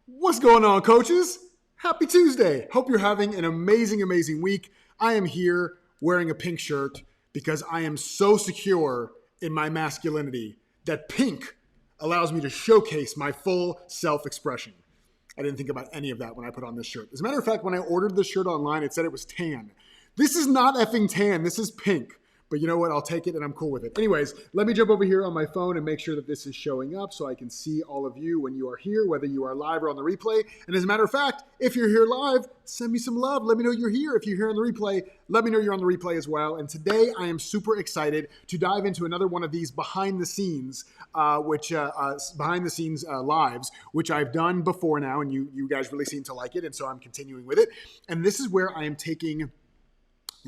What's going on, coaches? Happy Tuesday. Hope you're having an amazing, amazing week. I am here wearing a pink shirt because I am so secure in my masculinity that pink allows me to showcase my full self-expression. I didn't think about any of that when I put on this shirt. As a matter of fact, when I ordered this shirt online, it said it was tan. This is not effing tan. This is pink. But you know what? I'll take it and I'm cool with it. Anyways, let me jump over here on my phone and make sure that this is showing up so I can see all of you when you are here, whether you are live or on the replay. And as a matter of fact, if you're here live, send me some love. Let me know you're here. If you're here on the replay, let me know you're on the replay as well. And today I am super excited to dive into another one of these behind the scenes, lives, which I've done before now. And you guys really seem to like it. And so I'm continuing with it. And this is where I am taking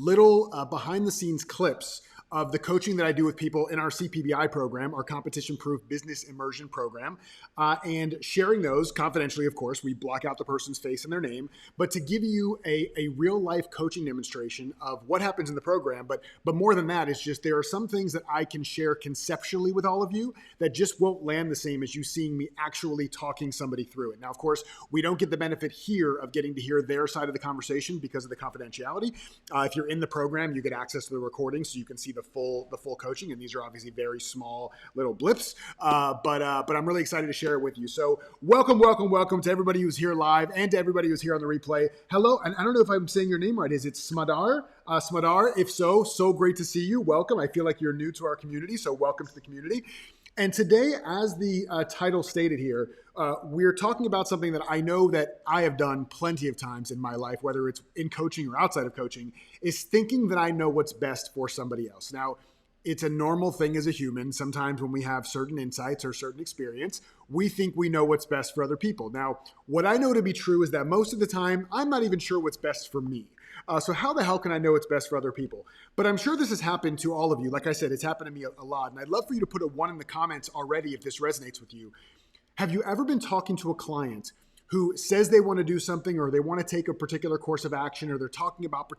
little behind the scenes clips of the coaching that I do with people in our CPBI program, our competition proof business immersion program, and sharing those confidentially. Of course, we block out the person's face and their name, but to give you a real life coaching demonstration of what happens in the program. But more than that, it's just there are some things that I can share conceptually with all of you that just won't land the same as you seeing me actually talking somebody through it. Now, of course, we don't get the benefit here of getting to hear their side of the conversation because of the confidentiality. If you're in the program, you get access to the recording so you can see the full coaching, and these are obviously very small little blips. But I'm really excited to share it with you. So welcome to everybody who's here live and to everybody who's here on the replay. Hello, and I don't know if I'm saying your name right. Is it Smadar? Smadar, if so great to see you. Welcome. I feel like you're new to our community, so welcome to the community. And today, as the title stated here, we're talking about something that I know that I have done plenty of times in my life, whether it's in coaching or outside of coaching, is thinking that I know what's best for somebody else. Now, it's a normal thing as a human. Sometimes when we have certain insights or certain experience, we think we know what's best for other people. Now, what I know to be true is that most of the time, I'm not even sure what's best for me. So how the hell can I know it's best for other people? But I'm sure this has happened to all of you. Like I said, it's happened to me a lot. And I'd love for you to put a 1 in the comments already if this resonates with you. Have you ever been talking to a client who says they want to do something or they want to take a particular course of action or they're talking about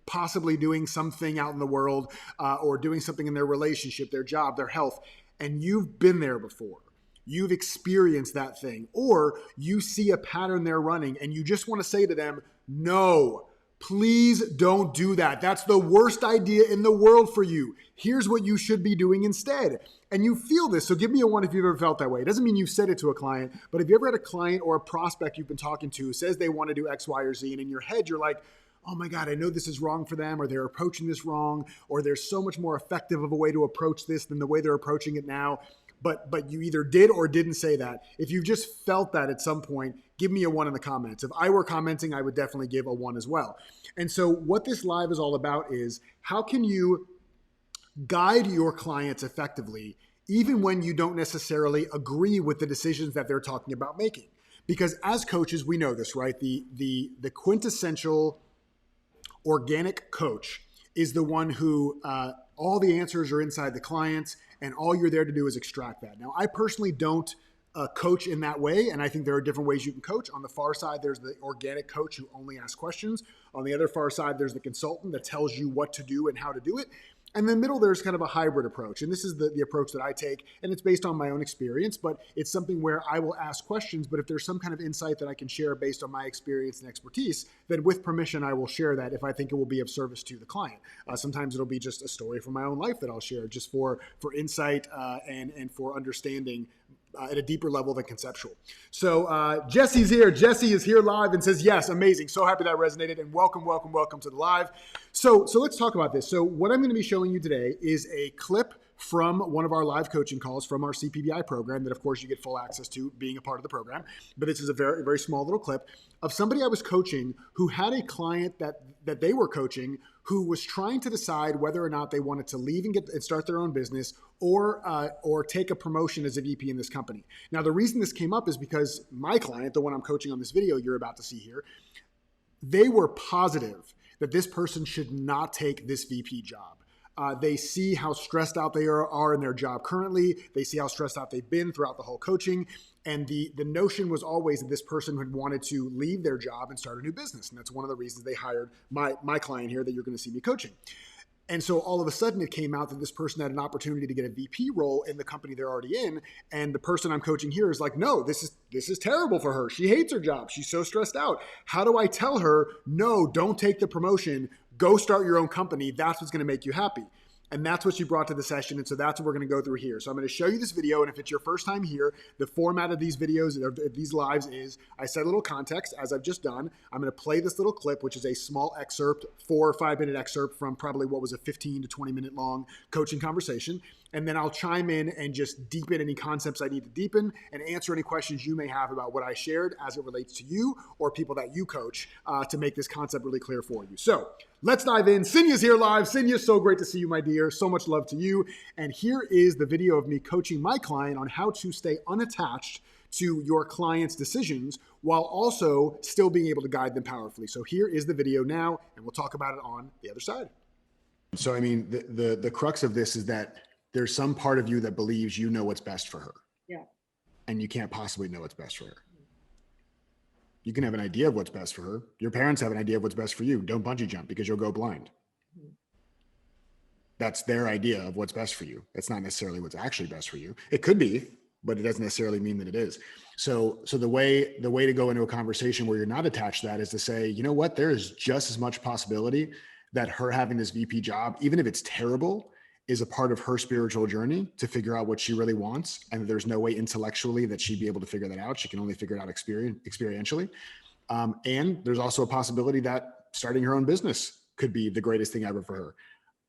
possibly doing something out in the world or doing something in their relationship, their job, their health, and you've been there before? You've experienced that thing, or you see a pattern they're running and you just want to say to them, no, please don't do that. That's the worst idea in the world for you. Here's what you should be doing instead. And you feel this. So give me a 1 if you've ever felt that way. It doesn't mean you've said it to a client, but have you ever had a client or a prospect you've been talking to who says they want to do X, Y, or Z, and in your head you're like, oh my God, I know this is wrong for them, or they're approaching this wrong, or there's so much more effective of a way to approach this than the way they're approaching it now. But you either did or didn't say that. If you've just felt that at some point, give me a 1 in the comments. If I were commenting, I would definitely give a 1 as well. And so what this live is all about is how can you guide your clients effectively, even when you don't necessarily agree with the decisions that they're talking about making? Because as coaches, we know this, right? The quintessential organic coach is the one who all the answers are inside the client and all you're there to do is extract that. Now, I personally don't coach in that way, and I think there are different ways you can coach. On the far side, there's the organic coach who only asks questions. On the other far side, there's the consultant that tells you what to do and how to do it. And in the middle, there's kind of a hybrid approach. And this is the approach that I take. And it's based on my own experience, but it's something where I will ask questions. But if there's some kind of insight that I can share based on my experience and expertise, then with permission, I will share that if I think it will be of service to the client. Sometimes it'll be just a story from my own life that I'll share just for insight and for understanding at a deeper level than conceptual. So Jesse's here. Jesse is here live and says, yes, amazing. So happy that resonated, and welcome to the live. So let's talk about this. So what I'm going to be showing you today is a clip from one of our live coaching calls from our CPBI program that, of course, you get full access to being a part of the program. But this is a very, very small little clip of somebody I was coaching who had a client that they were coaching who was trying to decide whether or not they wanted to leave and start their own business or take a promotion as a VP in this company. Now, the reason this came up is because my client, the one I'm coaching on this video you're about to see here, they were positive that this person should not take this VP job. They see how stressed out they are in their job currently. They see how stressed out they've been throughout the whole coaching. And the notion was always that this person had wanted to leave their job and start a new business. And that's one of the reasons they hired my client here that you're going to see me coaching. And so all of a sudden it came out that this person had an opportunity to get a VP role in the company they're already in. And the person I'm coaching here is like, no, this is terrible for her. She hates her job. She's so stressed out. How do I tell her, no, don't take the promotion. Go start your own company. That's what's going to make you happy. And that's what she brought to the session. And so that's what we're going to go through here. So I'm going to show you this video. And if it's your first time here, the format of these videos, of these lives is I set a little context as I've just done. I'm going to play this little clip, which is a small excerpt, 4 or 5 minute excerpt from probably what was a 15 to 20 minute long coaching conversation. And then I'll chime in and just deepen any concepts I need to deepen and answer any questions you may have about what I shared as it relates to you or people that you coach to make this concept really clear for you. So let's dive in. Cinya's here live. Cinya, so great to see you, my dear. So much love to you. And here is the video of me coaching my client on how to stay unattached to your client's decisions while also still being able to guide them powerfully. So here is the video now, and we'll talk about it on the other side. So, I mean, the crux of this is that there's some part of you that believes you know what's best for her. Yeah. And you can't possibly know what's best for her. You can have an idea of what's best for her. Your parents have an idea of what's best for you. Don't bungee jump because you'll go blind. That's their idea of what's best for you. That's not necessarily what's actually best for you. It could be, but it doesn't necessarily mean that it is. So the way to go into a conversation where you're not attached to that is to say, you know what, there is just as much possibility that her having this VP job, even if it's terrible, is a part of her spiritual journey to figure out what she really wants. And there's no way intellectually that she'd be able to figure that out. She can only figure it out experientially. And there's also a possibility that starting her own business could be the greatest thing ever for her.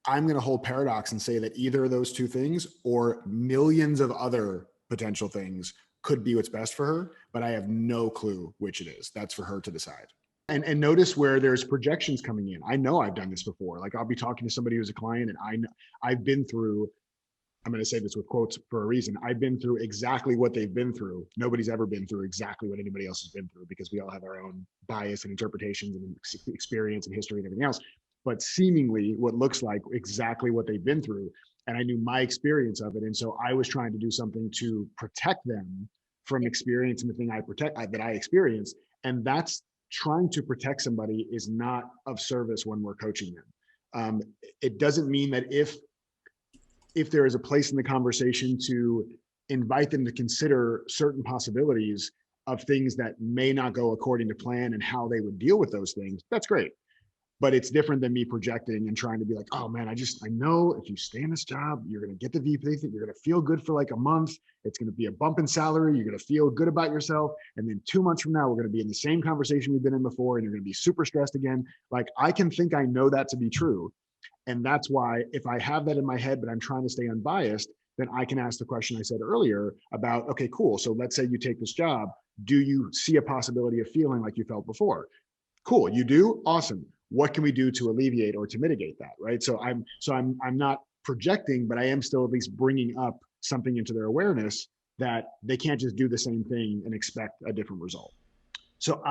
I'm going to hold paradox and say that either of those two things or millions of other potential things could be what's best for her, but I have no clue which it is. That's for her to decide. And notice where there's projections coming in. I know I've done this before. Like I'll be talking to somebody who's a client and I've been through, I'm going to say this with quotes for a reason. I've been through exactly what they've been through. Nobody's ever been through exactly what anybody else has been through because we all have our own bias and interpretations and experience and history and everything else. But seemingly what looks like exactly what they've been through. And I knew my experience of it. And so I was trying to do something to protect them from experiencing the thing that I experienced. And that's trying to protect somebody is not of service when we're coaching them. It doesn't mean that if there is a place in the conversation to invite them to consider certain possibilities of things that may not go according to plan and how they would deal with those things, that's great. But it's different than me projecting and trying to be like, oh man, I know if you stay in this job, you're going to get the VP, you're going to feel good for like a month. It's going to be a bump in salary. You're going to feel good about yourself. And then 2 months from now, we're going to be in the same conversation we've been in before. And you're going to be super stressed again. Like I can think I know that to be true. And that's why if I have that in my head, but I'm trying to stay unbiased, then I can ask the question I said earlier about, okay, cool. So let's say you take this job. Do you see a possibility of feeling like you felt before? Cool. You do? Awesome. What can we do to alleviate or to mitigate that, right? So I'm not projecting, but I am still at least bringing up something into their awareness that they can't just do the same thing and expect a different result. So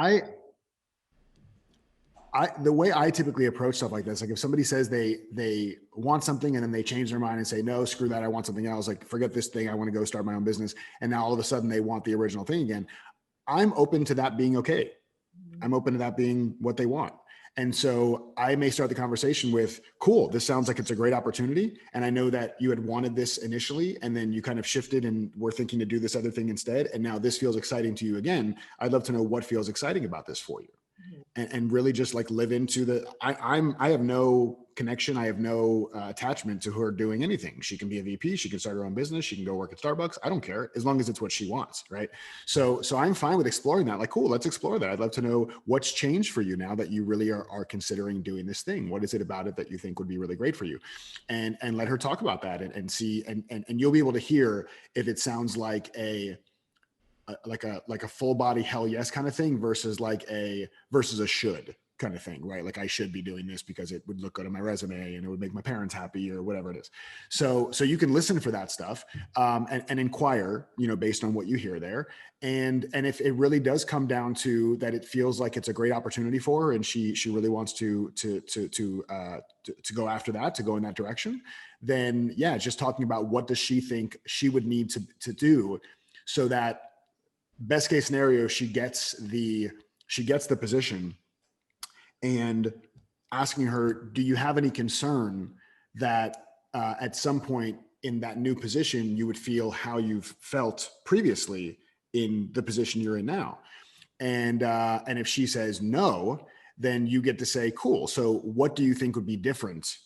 the way I typically approach stuff like this, like if somebody says they want something and then they change their mind and say, no, screw that, I want something else, like forget this thing, I want to go start my own business. And now all of a sudden they want the original thing again. I'm open to that being okay. I'm open to that being what they want. And so I may start the conversation with, cool, this sounds like it's a great opportunity. And I know that you had wanted this initially, and then you kind of shifted and were thinking to do this other thing instead. And now this feels exciting to you again. I'd love to know what feels exciting about this for you. And really just like live into I have no connection. I have no attachment to her doing anything. She can be a VP. She can start her own business. She can go work at Starbucks. I don't care as long as it's what she wants. Right. So I'm fine with exploring that. Like, cool, let's explore that. I'd love to know what's changed for you now that you really are considering doing this thing. What is it about it that you think would be really great for you? And let her talk about that and see, and you'll be able to hear if it sounds like a full body hell yes kind of thing versus a should kind of thing, right? Like I should be doing this because it would look good on my resume and it would make my parents happy or whatever it is. So you can listen for that stuff and inquire, based on what you hear there. And if it really does come down to that, it feels like it's a great opportunity for her and she really wants to go after that, to go in that direction, then yeah, just talking about what does she think she would need to do so that best case scenario, she gets the position, and asking her, do you have any concern that at some point in that new position, you would feel how you've felt previously in the position you're in now. And if she says no, then you get to say, cool. So what do you think would be different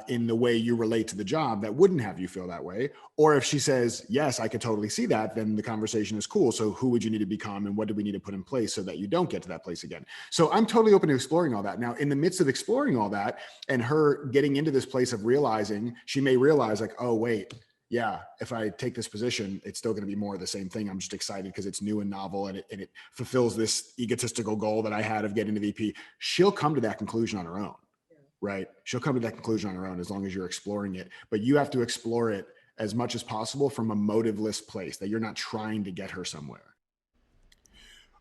in the way you relate to the job that wouldn't have you feel that way? Or if she says, yes, I could totally see that, then the conversation is cool. So who would you need to become and what do we need to put in place so that you don't get to that place again? So I'm totally open to exploring all that. Now, in the midst of exploring all that and her getting into this place of realizing, she may realize like, oh, wait, yeah, if I take this position, it's still going to be more of the same thing. I'm just excited because it's new and novel and it fulfills this egotistical goal that I had of getting to VP. She'll come to that conclusion on her own. Right? She'll come to that conclusion on her own as long as you're exploring it. But you have to explore it as much as possible from a motiveless place, that you're not trying to get her somewhere.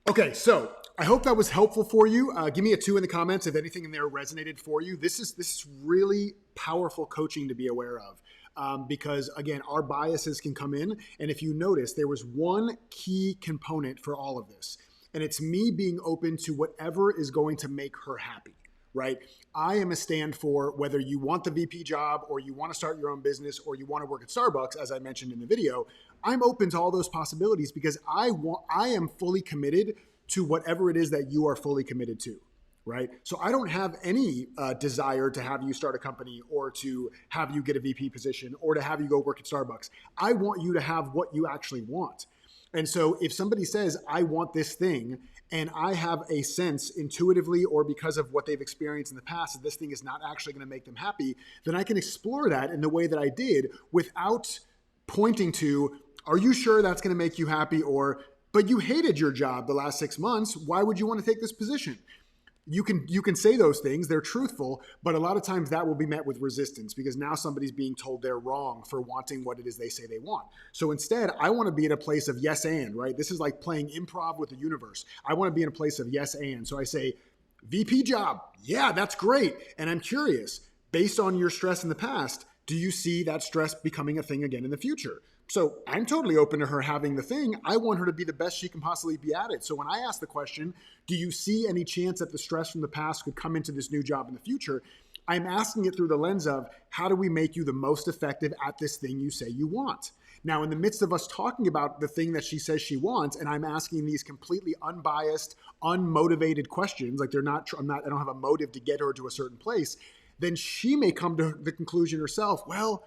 Okay, so I hope that was helpful for you. Give me a 2 in the comments if anything in there resonated for you. This is really powerful coaching to be aware of. Because again, our biases can come in. And if you notice, there was one key component for all of this. And it's me being open to whatever is going to make her happy. Right? I am a stand for whether you want the VP job or you want to start your own business or you want to work at Starbucks, as I mentioned in the video. I'm open to all those possibilities because I am fully committed to whatever it is that you are fully committed to. Right? So I don't have any desire to have you start a company or to have you get a VP position or to have you go work at Starbucks. I want you to have what you actually want. And so if somebody says, I want this thing, and I have a sense intuitively or because of what they've experienced in the past that this thing is not actually going to make them happy, then I can explore that in the way that I did without pointing to, are you sure that's going to make you happy? Or, but you hated your job the last 6 months. Why would you want to take this position? You can say those things, they're truthful, but a lot of times that will be met with resistance because now somebody's being told they're wrong for wanting what it is they say they want. So instead, I want to be in a place of yes and, right? This is like playing improv with the universe. I want to be in a place of yes and. So I say, VP job, yeah, that's great. And I'm curious, based on your stress in the past, do you see that stress becoming a thing again in the future? So I'm totally open to her having the thing. I want her to be the best she can possibly be at it. So when I ask the question, do you see any chance that the stress from the past could come into this new job in the future? I'm asking it through the lens of how do we make you the most effective at this thing you say you want? Now, in the midst of us talking about the thing that she says she wants, and I'm asking these completely unbiased, unmotivated questions, like I don't have a motive to get her to a certain place, then she may come to the conclusion herself, well,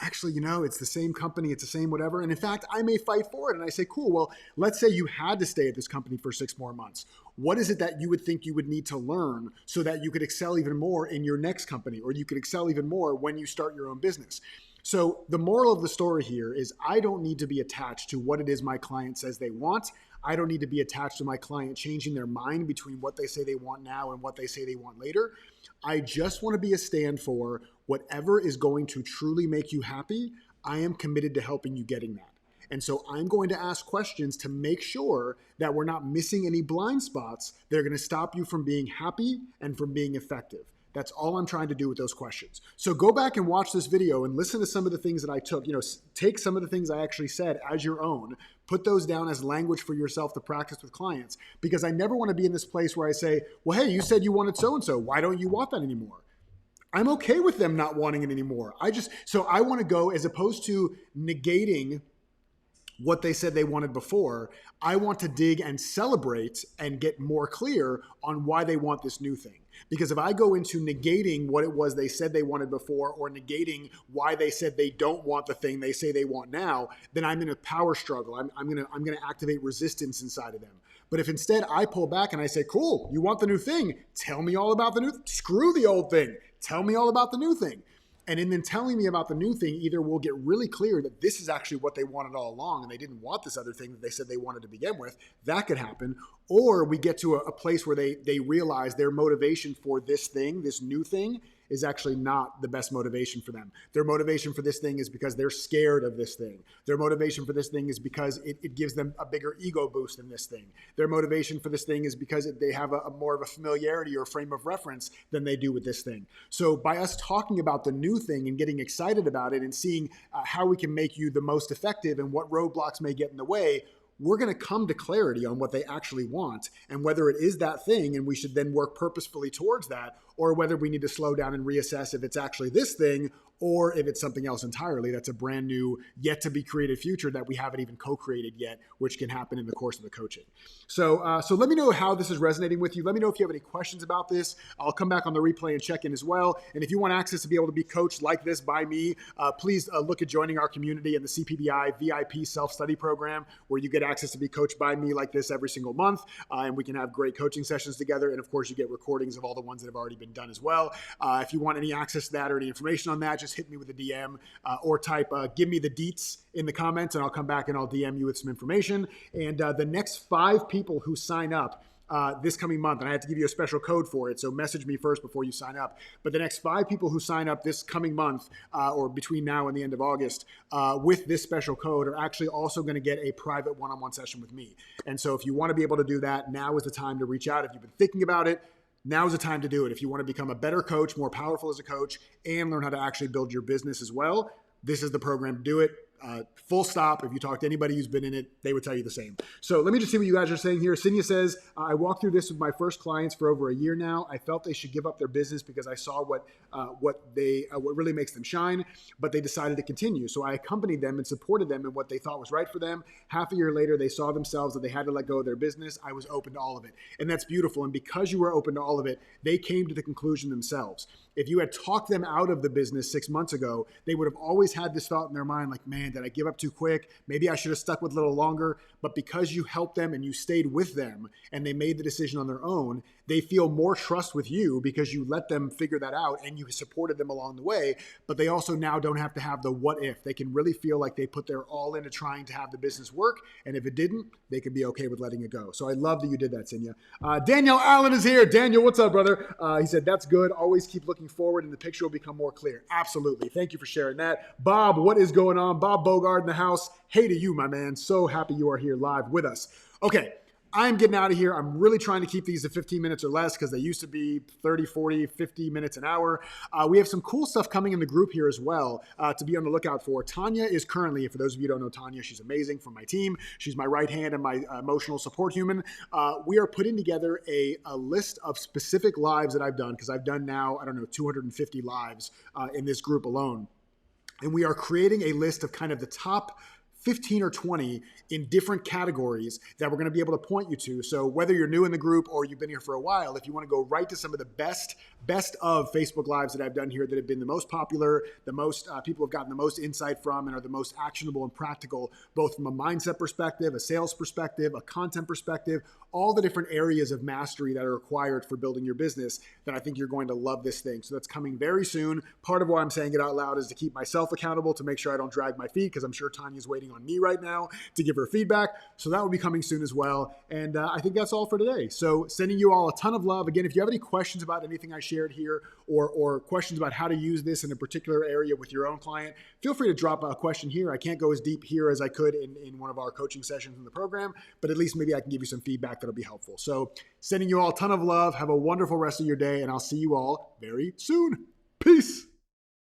actually, it's the same company, it's the same whatever. And in fact, I may fight for it. And I say, cool, well, let's say you had to stay at this company for 6 more months. What is it that you would think you would need to learn so that you could excel even more in your next company, or you could excel even more when you start your own business? So the moral of the story here is I don't need to be attached to what it is my client says they want. I don't need to be attached to my client changing their mind between what they say they want now and what they say they want later. I just want to be a stand for whatever is going to truly make you happy. I am committed to helping you getting that. And so I'm going to ask questions to make sure that we're not missing any blind spots that are going to stop you from being happy and from being effective. That's all I'm trying to do with those questions. So go back and watch this video and listen to some of the things that I took. Take some of the things I actually said as your own, put those down as language for yourself to practice with clients, because I never want to be in this place where I say, well, hey, you said you wanted so-and-so. Why don't you want that anymore? I'm okay with them not wanting it anymore. So I want to go, as opposed to negating what they said they wanted before, I want to dig and celebrate and get more clear on why they want this new thing. Because if I go into negating what it was they said they wanted before, or negating why they said they don't want the thing they say they want now, then I'm in a power struggle. I'm gonna activate resistance inside of them. But if instead I pull back and I say, cool, you want the new thing, tell me all about the new, screw the old thing, tell me all about the new thing. And in then telling me about the new thing, either we'll get really clear that this is actually what they wanted all along and they didn't want this other thing that they said they wanted to begin with. That could happen. Or we get to a place where they realize their motivation for this thing, this new thing, is actually not the best motivation for them. Their motivation for this thing is because they're scared of this thing. Their motivation for this thing is because it gives them a bigger ego boost than this thing. Their motivation for this thing is because they have a more of a familiarity or frame of reference than they do with this thing. So by us talking about the new thing and getting excited about it and seeing how we can make you the most effective and what roadblocks may get in the way, we're going to come to clarity on what they actually want and whether it is that thing and we should then work purposefully towards that, or whether we need to slow down and reassess if it's actually this thing or if it's something else entirely that's a brand new, yet to be created future that we haven't even co-created yet, which can happen in the course of the coaching. So let me know how this is resonating with you. Let me know if you have any questions about this. I'll come back on the replay and check in as well. And if you want access to be able to be coached like this by me, please look at joining our community in the CPBI VIP self-study program, where you get access to be coached by me like this every single month. And we can have great coaching sessions together. And of course, you get recordings of all the ones that have already been done as well. If you want any access to that or any information on that, just hit me with a DM or type, give me the deets in the comments, and I'll come back and I'll DM you with some information. And the next 5 people who sign up this coming month, and I have to give you a special code for it, so message me first before you sign up. But the next 5 people who sign up this coming month or between now and the end of August with this special code are actually also going to get a private one-on-one session with me. And so if you want to be able to do that, now is the time to reach out. If you've been thinking about it, now's the time to do it. If you want to become a better coach, more powerful as a coach, and learn how to actually build your business as well, this is the program to do it. Full stop. If you talk to anybody who's been in it, they would tell you the same. So let me just see what you guys are saying here. Cinia says, I walked through this with my first clients for over a year now. I felt they should give up their business because I saw what really makes them shine, but they decided to continue. So I accompanied them and supported them in what they thought was right for them. Half a year later, they saw themselves that they had to let go of their business. I was open to all of it. And that's beautiful. And because you were open to all of it, they came to the conclusion themselves. If you had talked them out of the business 6 months ago, they would have always had this thought in their mind like, man, did I give up too quick? Maybe I should have stuck with a little longer. But because you helped them and you stayed with them and they made the decision on their own, they feel more trust with you because you let them figure that out and you supported them along the way. But they also now don't have to have the what if. They can really feel like they put their all into trying to have the business work. And if it didn't, they could be okay with letting it go. So I love that you did that, Cinia. Daniel Allen is here. Daniel, what's up, brother? He said, that's good. Always keep looking forward and the picture will become more clear. Absolutely. Thank you for sharing that. Bob, what is going on? Bob Bogard in the house. Hey to you, my man. So happy you are here live with us. Okay. I'm getting out of here. I'm really trying to keep these to 15 minutes or less because they used to be 30, 40, 50 minutes an hour. We have some cool stuff coming in the group here as well to be on the lookout for. Tanya is currently, for those of you who don't know Tanya, she's amazing from my team. She's my right hand and my emotional support human. We are putting together a list of specific lives that I've done because I've done now, 250 lives in this group alone. And we are creating a list of kind of the top 15 or 20 in different categories that we're going to be able to point you to. So whether you're new in the group or you've been here for a while, if you want to go right to some of the best of Facebook Lives that I've done here that have been the most popular, the most people have gotten the most insight from and are the most actionable and practical, both from a mindset perspective, a sales perspective, a content perspective, all the different areas of mastery that are required for building your business, then I think you're going to love this thing. So that's coming very soon. Part of why I'm saying it out loud is to keep myself accountable, to make sure I don't drag my feet, because I'm sure Tanya's waiting on me right now to give her feedback. So that will be coming soon as well. And I think that's all for today. So sending you all a ton of love. Again, if you have any questions about anything I shared here or questions about how to use this in a particular area with your own client, feel free to drop a question here. I can't go as deep here as I could in one of our coaching sessions in the program, but at least maybe I can give you some feedback that'll be helpful. So sending you all a ton of love. Have a wonderful rest of your day, and I'll see you all very soon. Peace.